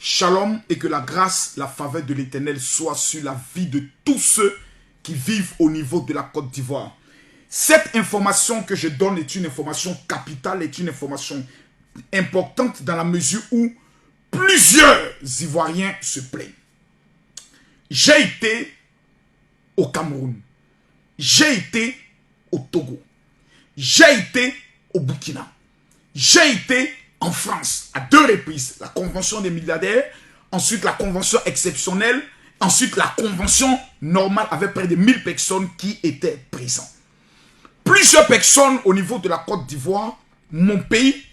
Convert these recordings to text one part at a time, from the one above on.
Shalom et que la grâce, la faveur de l'Éternel soit sur la vie de tous ceux qui vivent au niveau de la Côte d'Ivoire. Cette information que je donne est une information capitale, est une information importante dans la mesure où plusieurs Ivoiriens se plaignent. J'ai été au Cameroun, j'ai été au Togo, j'ai été au Burkina, j'ai été en France à 2 reprises, la convention des milliardaires, ensuite la convention exceptionnelle, ensuite la convention normale avec près de 1000 personnes qui étaient présentes. Plusieurs personnes au niveau de la Côte d'Ivoire, mon pays,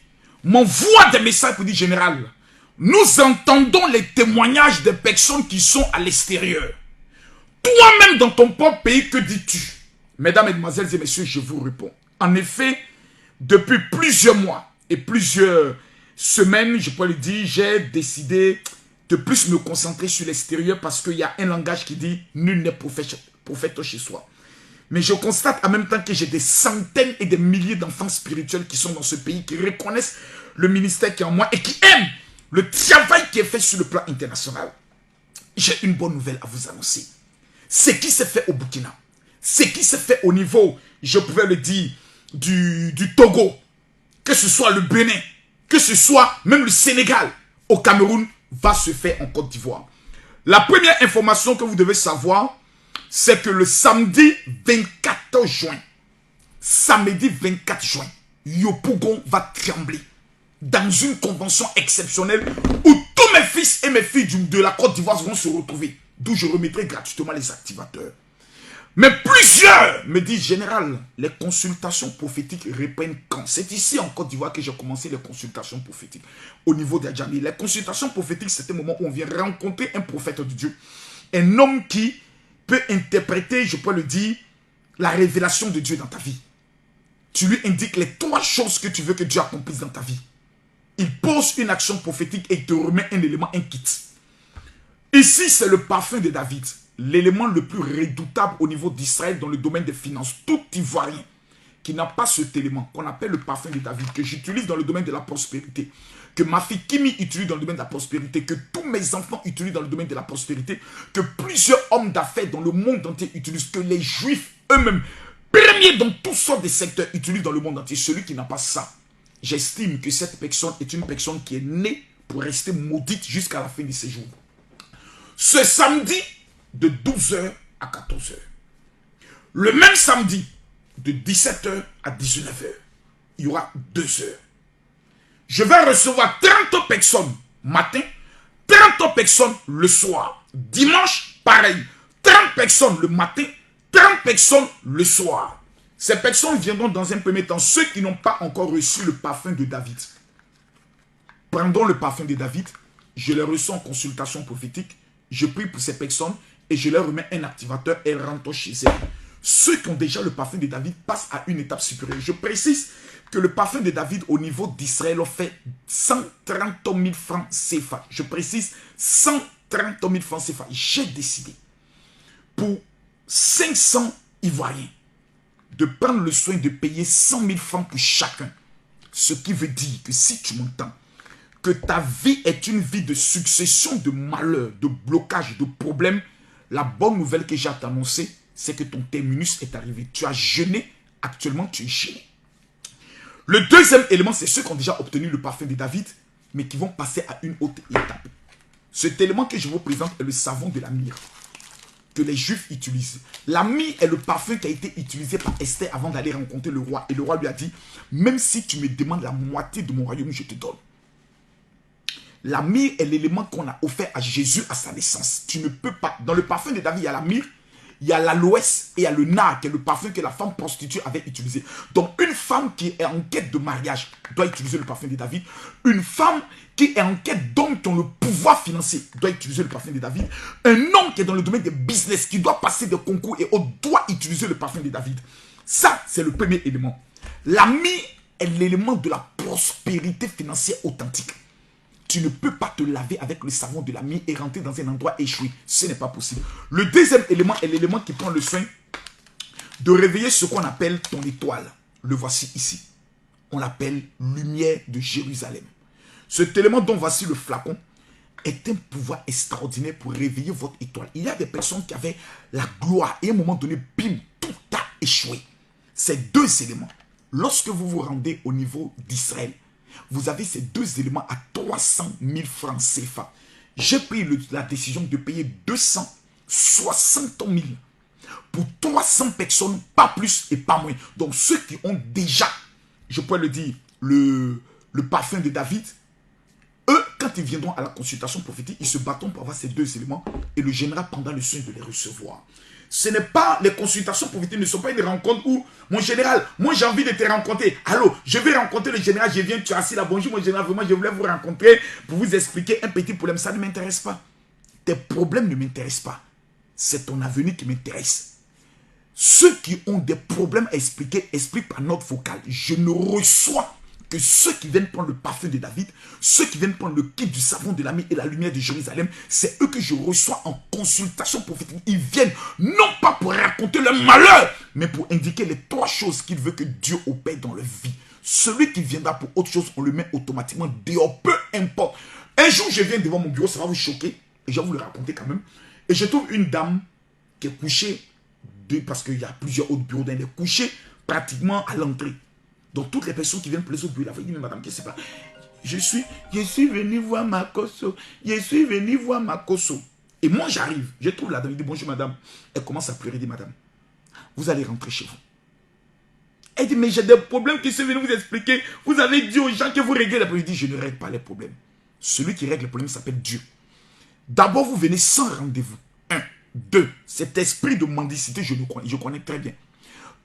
m'envoient des messages pour dire général, nous entendons les témoignages des personnes qui sont à l'extérieur. Toi-même dans ton propre pays, que dis-tu? Mesdames, mesdemoiselles et messieurs, je vous réponds. En effet, depuis plusieurs mois et plusieurs semaines, je peux le dire, j'ai décidé de plus me concentrer sur l'extérieur parce qu'il y a un langage qui dit « Nul n'est prophète chez soi ». Mais je constate en même temps que j'ai des centaines et des milliers d'enfants spirituels qui sont dans ce pays, qui reconnaissent le ministère qui est en moi et qui aiment le travail qui est fait sur le plan international. J'ai une bonne nouvelle à vous annoncer. Ce qui s'est fait au Burkina, ce qui s'est fait au niveau, je pouvais le dire, du Togo, que ce soit le Bénin, que ce soit même le Sénégal, au Cameroun, va se faire en Côte d'Ivoire. La première information que vous devez savoir, c'est que le samedi 24 juin, Yopougon va trembler dans une convention exceptionnelle où tous mes fils et mes filles de la Côte d'Ivoire vont se retrouver, d'où je remettrai gratuitement les activateurs. Mais plusieurs me disent, général, les consultations prophétiques reprennent quand? C'est ici en Côte d'Ivoire que j'ai commencé les consultations prophétiques. Au niveau d'Adjami, les consultations prophétiques, c'est un moment où on vient rencontrer un prophète de Dieu. Un homme qui peut interpréter, je peux le dire, la révélation de Dieu dans ta vie. Tu lui indiques les 3 choses que tu veux que Dieu accomplisse dans ta vie. Il pose une action prophétique et il te remet un élément, un kit. Ici, c'est le parfum de David. L'élément le plus redoutable au niveau d'Israël dans le domaine des finances. Tout Ivoirien qui n'a pas cet élément qu'on appelle le parfum de David, que j'utilise dans le domaine de la prospérité, que ma fille Kimi utilise dans le domaine de la prospérité, que tous mes enfants utilisent dans le domaine de la prospérité, que plusieurs hommes d'affaires dans le monde entier utilisent, que les juifs eux-mêmes, premiers dans toutes sortes de secteurs, utilisent dans le monde entier. Celui qui n'a pas ça, j'estime que cette personne est une personne qui est née pour rester maudite jusqu'à la fin de ses jours. Ce samedi, de 12h à 14h. Le même samedi, de 17h à 19h, il y aura 2 heures. Je vais recevoir 30 personnes matin, 30 personnes le soir. Dimanche, pareil. 30 personnes le matin, 30 personnes le soir. Ces personnes viendront dans un premier temps, ceux qui n'ont pas encore reçu le parfum de David. Prendront le parfum de David, je les reçois en consultation prophétique, je prie pour ces personnes et je leur remets un activateur et rentre chez eux. Ceux qui ont déjà le parfum de David passent à une étape supérieure. Je précise que le parfum de David au niveau d'Israël fait 130 000 francs CFA. Je précise 130 000 francs CFA. J'ai décidé pour 500 Ivoiriens de prendre le soin de payer 100 000 francs pour chacun. Ce qui veut dire que si tu m'entends, que ta vie est une vie de succession de malheurs, de blocages, de problèmes, la bonne nouvelle que j'ai à t'annoncer, c'est que ton terminus est arrivé. Tu as jeûné, actuellement tu es gêné. Le deuxième élément, c'est ceux qui ont déjà obtenu le parfum de David, mais qui vont passer à une autre étape. Cet élément que je vous présente est le savon de la myrrhe, que les Juifs utilisent. La myrrhe est le parfum qui a été utilisé par Esther avant d'aller rencontrer le roi. Et le roi lui a dit, même si tu me demandes la moitié de mon royaume, je te donne. La myrrhe est l'élément qu'on a offert à Jésus à sa naissance. Tu ne peux pas. Dans le parfum de David, il y a la myrrhe, il y a l'aloès et il y a le nard, qui est le parfum que la femme prostituée avait utilisé. Donc, une femme qui est en quête de mariage doit utiliser le parfum de David. Une femme qui est en quête d'hommes qui ont le pouvoir financier doit utiliser le parfum de David. Un homme qui est dans le domaine des business, qui doit passer des concours et autres, doit utiliser le parfum de David. Ça, c'est le premier élément. La myrrhe est l'élément de la prospérité financière authentique. Tu ne peux pas te laver avec le savon de la myrrhe et rentrer dans un endroit échoué. Ce n'est pas possible. Le deuxième élément est l'élément qui prend le soin de réveiller ce qu'on appelle ton étoile. Le voici ici. On l'appelle lumière de Jérusalem. Cet élément dont voici le flacon est un pouvoir extraordinaire pour réveiller votre étoile. Il y a des personnes qui avaient la gloire et à un moment donné, bim, tout a échoué. Ces deux éléments. Lorsque vous vous rendez au niveau d'Israël, vous avez ces deux éléments à 300 000 francs CFA. J'ai pris la décision de payer 260 000 pour 300 personnes, pas plus et pas moins. Donc ceux qui ont déjà, je pourrais le dire, le parfum de David, eux, quand ils viendront à la consultation prophétique, ils se battront pour avoir ces deux éléments et le général pendant le soin de les recevoir. Ce n'est pas, les consultations prophétiques ne sont pas une rencontre où, mon général, moi j'ai envie de te rencontrer. Allô, je vais rencontrer le général, je viens, tu es assis là, bonjour mon général, vraiment je voulais vous rencontrer pour vous expliquer un petit problème. Ça ne m'intéresse pas. Tes problèmes ne m'intéressent pas. C'est ton avenir qui m'intéresse. Ceux qui ont des problèmes à expliquer, expliquent par note vocale. Je ne reçois que ceux qui viennent prendre le parfum de David, ceux qui viennent prendre le kit du savon de l'ami et la lumière de Jérusalem, c'est eux que je reçois en consultation prophétique. Ils viennent non pas pour raconter leur malheur, mais pour indiquer les trois choses qu'il veut que Dieu opère dans leur vie. Celui qui viendra pour autre chose, on le met automatiquement dehors, peu importe. Un jour, je viens devant mon bureau, ça va vous choquer, et je vais vous le raconter quand même, et je trouve une dame qui est couchée, parce qu'il y a plusieurs autres bureaux, elle est couchée pratiquement à l'entrée. Donc toutes les personnes qui viennent pour les autres bureaux, la dit, mais madame, qu'est-ce que c'est pas? Je suis venu voir ma Kosso. Je suis venu voir ma Kosso. Et moi, j'arrive. Je trouve la dame. Je dis, bonjour madame. Elle commence à pleurer. Elle dit, madame, vous allez rentrer chez vous. Elle dit, mais j'ai des problèmes qui sont venus vous expliquer. Vous avez dit aux gens que vous réglez les problèmes. Je dis, je ne règle pas les problèmes. Celui qui règle les problèmes s'appelle Dieu. D'abord, vous venez sans rendez-vous. 1. 2. Cet esprit de mendicité, je connais très bien.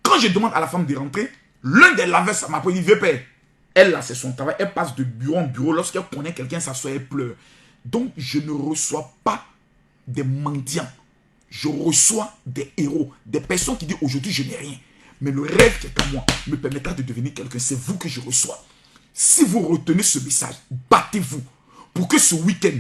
Quand je demande à la femme de rentrer, l'un des laveurs, ça m'a dit, vieux père. Elle, là, c'est son travail. Elle passe de bureau en bureau. Lorsqu'elle connaît quelqu'un, s'assoit, elle pleure. Donc, je ne reçois pas des mendiants. Je reçois des héros. Des personnes qui disent, aujourd'hui, je n'ai rien. Mais le rêve qui est en moi me permettra de devenir quelqu'un. C'est vous que je reçois. Si vous retenez ce message, battez-vous pour que ce week-end,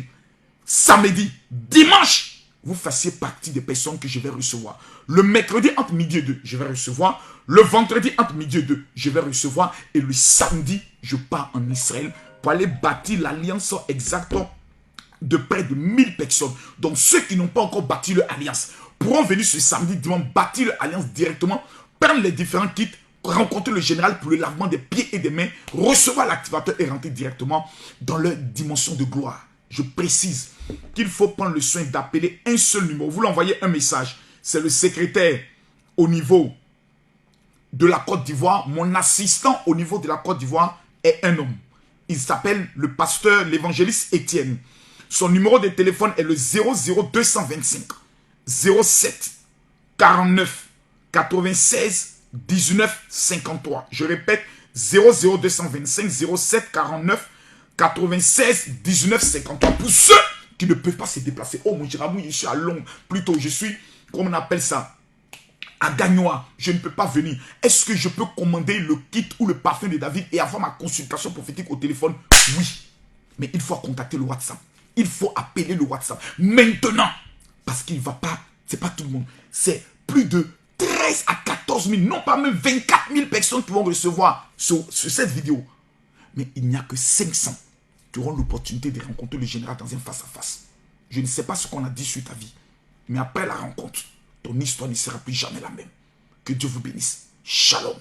samedi, dimanche, vous fassiez partie des personnes que je vais recevoir. Le mercredi entre midi et 2, je vais recevoir. Le vendredi entre midi et 2, je vais recevoir. Et le samedi, je pars en Israël pour aller bâtir l'alliance exacte de près de 1000 personnes. Donc ceux qui n'ont pas encore bâti leur alliance pourront venir ce samedi, dimanche, bâtir leur alliance directement, prendre les différents kits, rencontrer le général pour le lavement des pieds et des mains, recevoir l'activateur et rentrer directement dans leur dimension de gloire. Je précise qu'il faut prendre le soin d'appeler un seul numéro. Vous l'envoyez un message. C'est le secrétaire au niveau de la Côte d'Ivoire. Mon assistant au niveau de la Côte d'Ivoire est un homme. Il s'appelle le pasteur, l'évangéliste Étienne. Son numéro de téléphone est le 00225 07 49 96 19 53. Je répète, 00225 07 49 96 19 53. Pour ceux qui ne peuvent pas se déplacer. Oh mon Gérabou, je suis à Londres. Plutôt, je suis, comment on appelle ça, à Gagnois. Je ne peux pas venir. Est-ce que je peux commander le kit ou le parfum de David et avoir ma consultation prophétique au téléphone? Oui. Mais il faut contacter le WhatsApp. Il faut appeler le WhatsApp. Maintenant. Parce qu'il ne va pas, c'est pas tout le monde. C'est plus de 13 à 14 000, non pas même 24 000 personnes qui vont recevoir sur cette vidéo. Mais il n'y a que 500 qui auront l'opportunité de rencontrer le général dans un face-à-face. Je ne sais pas ce qu'on a dit sur ta vie. Mais après la rencontre, ton histoire ne sera plus jamais la même. Que Dieu vous bénisse. Shalom.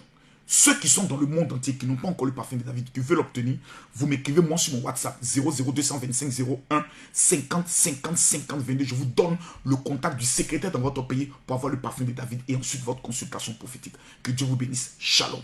Ceux qui sont dans le monde entier, qui n'ont pas encore le parfum de David, qui veulent l'obtenir, vous m'écrivez moi sur mon WhatsApp 00225 01 50 50 50 22. Je vous donne le contact du secrétaire dans votre pays pour avoir le parfum de David et ensuite votre consultation prophétique. Que Dieu vous bénisse. Shalom.